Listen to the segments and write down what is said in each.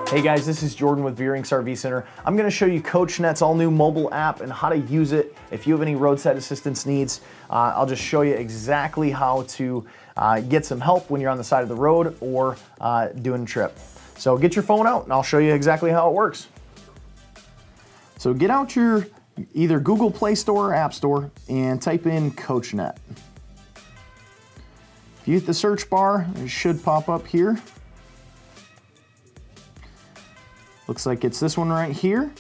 Hey guys, this is Jordan with Veurink's RV Center. I'm going to show you CoachNet's all new mobile app and how to use it. If you have any roadside assistance needs, I'll just show you exactly how to get some help when you're on the side of the road or doing a trip. So get your phone out and I'll show you exactly how it works. So get out your either Google Play Store or App Store and type in CoachNet. If you hit the search bar, it should pop up here. Looks like it's this one right here.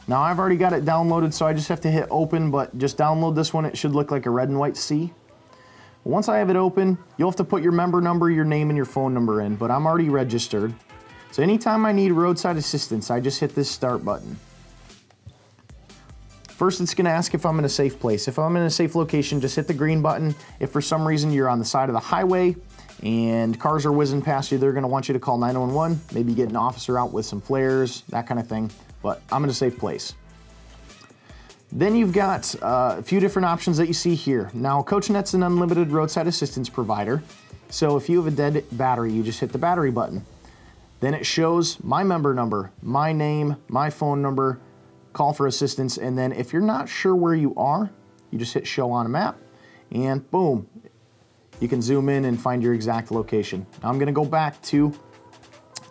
Now I've already got it downloaded, so I just have to hit open, but just download this one. It should look like a red and white C. Once I have it open, you'll have to put your member number, your name, and your phone number in, but I'm already registered. So anytime I need roadside assistance, I just hit this start button. First, it's gonna ask if I'm in a safe place. If I'm in a safe location, just hit the green button. If for some reason you're on the side of the highway and cars are whizzing past you, they're gonna want you to call 911, maybe get an officer out with some flares, that kind of thing, but I'm in a safe place. Then you've got a few different options that you see here. Now, CoachNet's an unlimited roadside assistance provider, so if you have a dead battery, you just hit the battery button. Then it shows my member number, my name, my phone number, call for assistance, and then if you're not sure where you are, you just hit show on a map, and boom, you can zoom in and find your exact location. Now I'm gonna go back to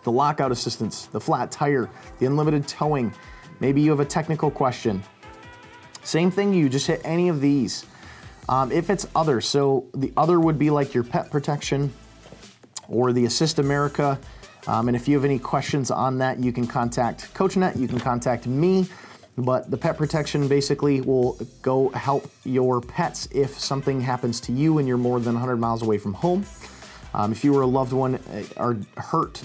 the lockout assistance, the flat tire, the unlimited towing. Maybe you have a technical question. Same thing, you just hit any of these. If it's other, so the other would be like your pet protection or the Assist America. And if you have any questions on that, you can contact CoachNet, you can contact me. But the pet protection basically will go help your pets if something happens to you and you're more than 100 miles away from home. If you or a loved one are hurt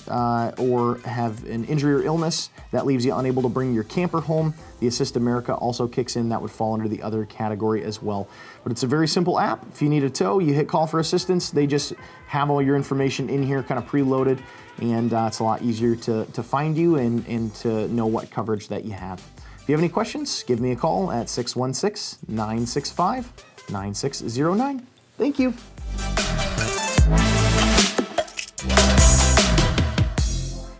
or have an injury or illness that leaves you unable to bring your camper home, the Assist America also kicks in. That would fall under the other category as well. But it's a very simple app. If you need a tow, you hit call for assistance. They just have all your information in here kind of preloaded, and it's a lot easier to find you and to know what coverage that you have. If you have any questions, give me a call at 616-965-9609. Thank you.